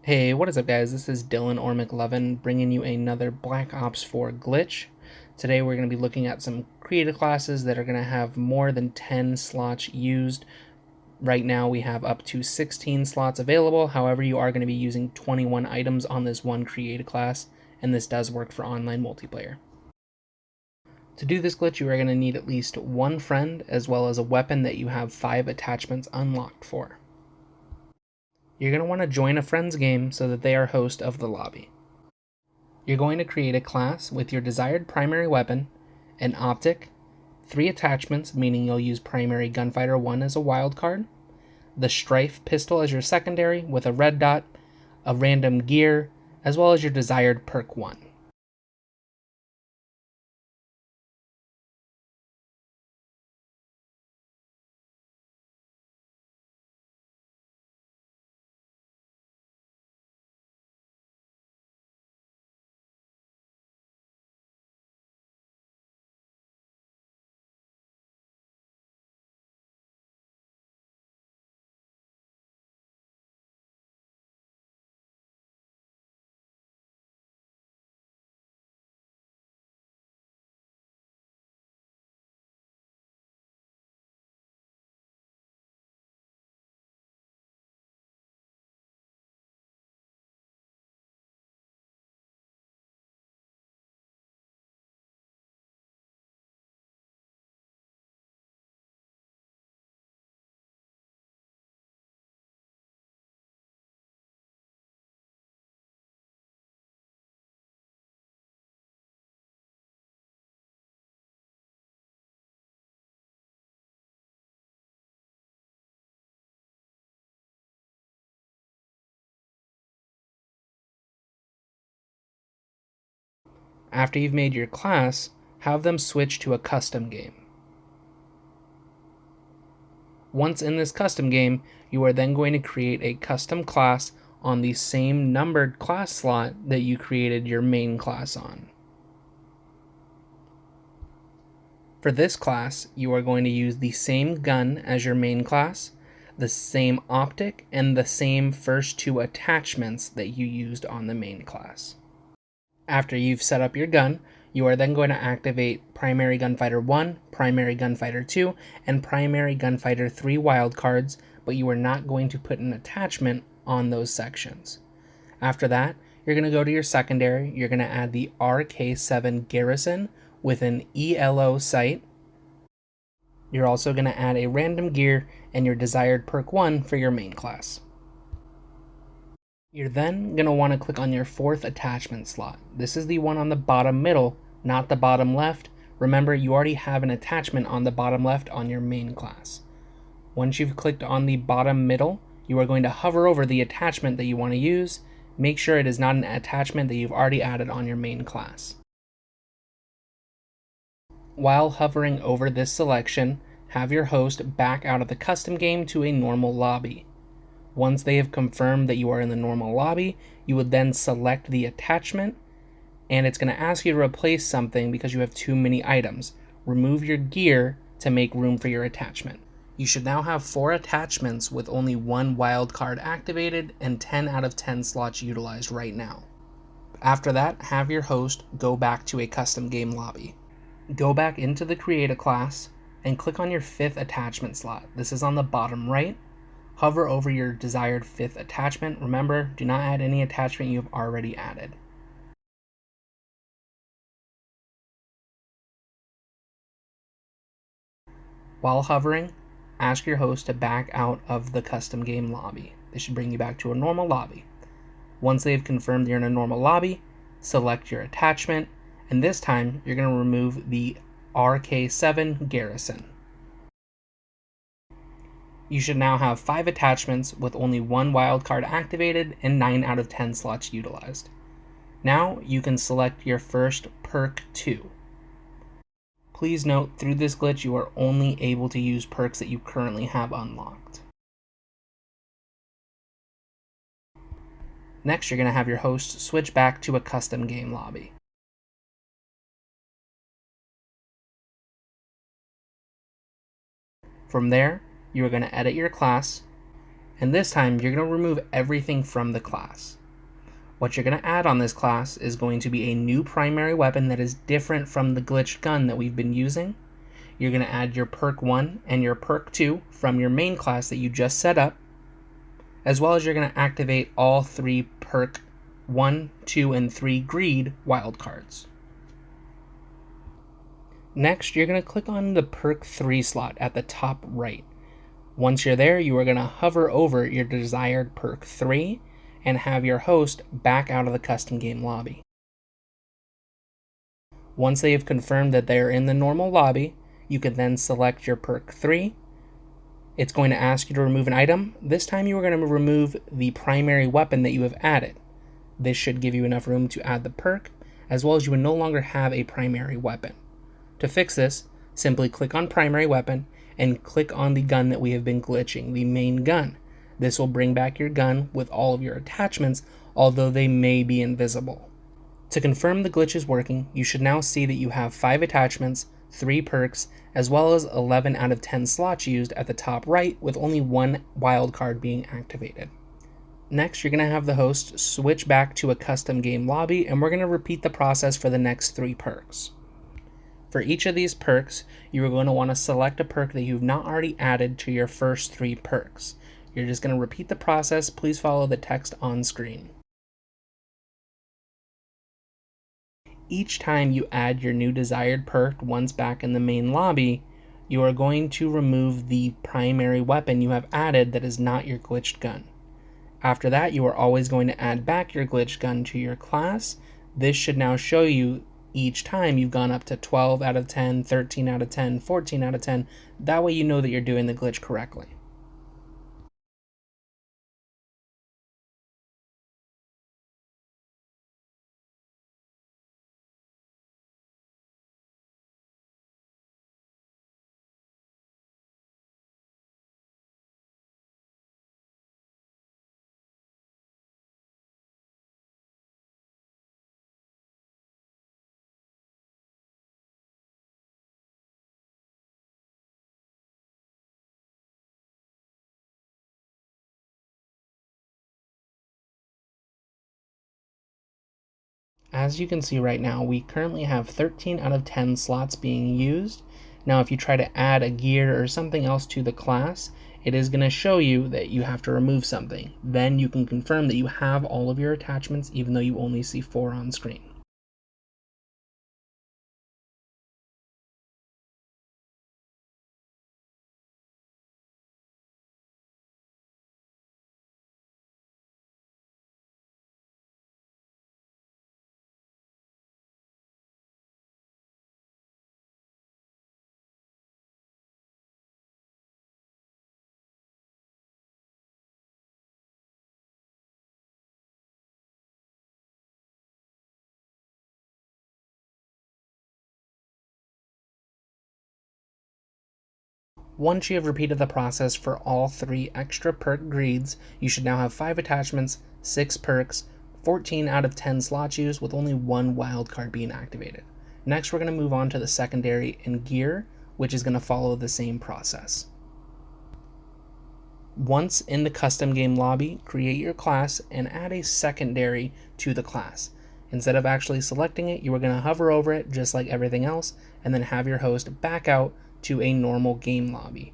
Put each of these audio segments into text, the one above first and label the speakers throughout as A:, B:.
A: Hey, what is up guys? This is Dylan or McLovin bringing you another Black Ops 4 glitch. Today we're going to be looking at some creator classes that are going to have more than 10 slots used. Right now we have up to 16 slots available, however you are going to be using 21 items on this one creator class, and this does work for online multiplayer. To do this glitch you are going to need at least one friend as well as a weapon that you have 5 attachments unlocked for. You're going to want to join a friend's game so that they are host of the lobby. You're going to create a class with your desired primary weapon, an OPTIC, 3 attachments, meaning you'll use primary Gunfighter 1 as a wildcard, the STRIFE pistol as your secondary with a red dot, a random gear, as well as your desired PERK 1. After you've made your class, have them switch to a custom game. Once in this custom game, you are then going to create a custom class on the same numbered class slot that you created your main class on. For this class, you are going to use the same gun as your main class, the same optic, and the same first 2 attachments that you used on the main class. After you've set up your gun, you are then going to activate Primary Gunfighter 1, Primary Gunfighter 2, and Primary Gunfighter 3 wildcards, but you are not going to put an attachment on those sections. After that, you're going to go to your secondary, you're going to add the RK7 Garrison with an ELO sight. You're also going to add a random gear and your desired PERK 1 for your main class. You're then going to want to click on your 4th attachment slot. This is the one on the bottom middle, not the bottom left. Remember, you already have an attachment on the bottom left on your main class. Once you've clicked on the bottom middle, you are going to hover over the attachment that you want to use. Make sure it is not an attachment that you've already added on your main class. While hovering over this selection, have your host back out of the custom game to a normal lobby. Once they have confirmed that you are in the normal lobby, you would then select the attachment, and it's going to ask you to replace something because you have too many items. Remove your gear to make room for your attachment. You should now have 4 attachments with only 1 wildcard activated and 10 out of 10 slots utilized right now. After that, have your host go back to a custom game lobby. Go back into the Create a class and click on your 5th attachment slot. This is on the bottom right. Hover over your desired 5th attachment. Remember, do not add any attachment you have already added. While hovering, ask your host to back out of the custom game lobby. This should bring you back to a normal lobby. Once they've confirmed you're in a normal lobby, select your attachment, and this time you're going to remove the RK7 Garrison. You should now have 5 attachments with only 1 wildcard activated and 9 out of 10 slots utilized. Now you can select your first PERK 2. Please note, through this glitch you are only able to use perks that you currently have unlocked. Next, you're going to have your host switch back to a custom game lobby. From there, you are going to edit your class, And this time, you're going to remove everything from the class. What you're going to add on this class is going to be a new primary weapon that is different from the glitched gun that we've been using. You're going to add your PERK 1 and your PERK 2 from your main class that you just set up, as well as you're going to activate all 3 PERK 1, 2, and 3 greed wildcards. Next, you're going to click on the PERK 3 slot at the top right. Once you're there, you are going to hover over your desired PERK 3 and have your host back out of the custom game lobby. Once they have confirmed that they are in the normal lobby, you can then select your PERK 3. It's going to ask you to remove an item. This time you are going to remove the primary weapon that you have added. This should give you enough room to add the perk, as well as you will no longer have a primary weapon. To fix this, simply click on primary weapon and click on the gun that we have been glitching, the main gun. This will bring back your gun with all of your attachments, although they may be invisible. To confirm the glitch is working, you should now see that you have 5 attachments, 3 perks, as well as 11 out of 10 slots used at the top right, with only 1 wildcard being activated. Next, you're going to have the host switch back to a custom game lobby, and we're going to repeat the process for the next 3 perks. For each of these perks, you are going to want to select a perk that you've not already added to your first 3 perks. You're just going to repeat the process. Please follow the text on screen. Each time you add your new desired perk once back in the main lobby, you are going to remove the primary weapon you have added that is not your glitched gun. After that, you are always going to add back your glitched gun to your class. This should now show you each time you've gone up to 12 out of 10, 13 out of 10, 14 out of 10. That way you know that you're doing the glitch correctly. As you can see right now, we currently have 13 out of 10 slots being used. Now, if you try to add a gear or something else to the class, it is going to show you that you have to remove something. Then you can confirm that you have all of your attachments, even though you only see 4 on screen. Once you have repeated the process for all 3 extra perk greeds, you should now have 5 attachments, 6 perks, 14 out of 10 slots used with only 1 wildcard being activated. Next, we're going to move on to the secondary and gear, which is going to follow the same process. Once in the custom game lobby, create your class and add a secondary to the class. Instead of actually selecting it, you are going to hover over it just like everything else, and then have your host back out to a normal game lobby.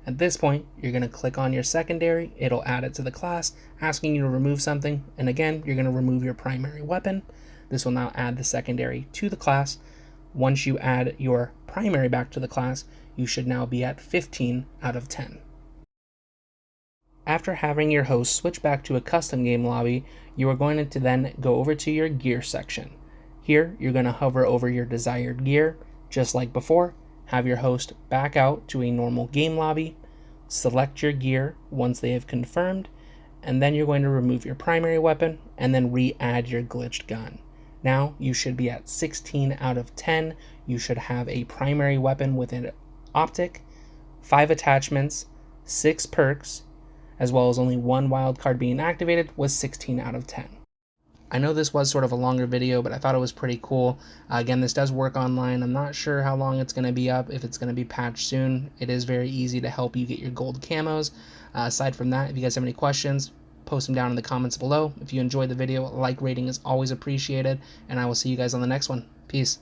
A: At this point, you're going to click on your secondary, it'll add it to the class, asking you to remove something, and again, you're going to remove your primary weapon. This will now add the secondary to the class. Once you add your primary back to the class, you should now be at 15 out of 10. After having your host switch back to a custom game lobby, you are going to then go over to your gear section. Here, you're going to hover over your desired gear, just like before, have your host back out to a normal game lobby, select your gear once they have confirmed, and then you're going to remove your primary weapon and then re-add your glitched gun. Now you should be at 16 out of 10. You should have a primary weapon with an OPTIC, 5 attachments, 6 perks, as well as only 1 wildcard being activated, was 16 out of 10. I know this was sort of a longer video, but I thought it was pretty cool. Again, this does work online. I'm not sure how long it's going to be up, if it's going to be patched soon. It is very easy to help you get your gold camos. Aside from that, if you guys have any questions, post them down in the comments below. If you enjoyed the video, a like rating is always appreciated, and I will see you guys on the next one. Peace.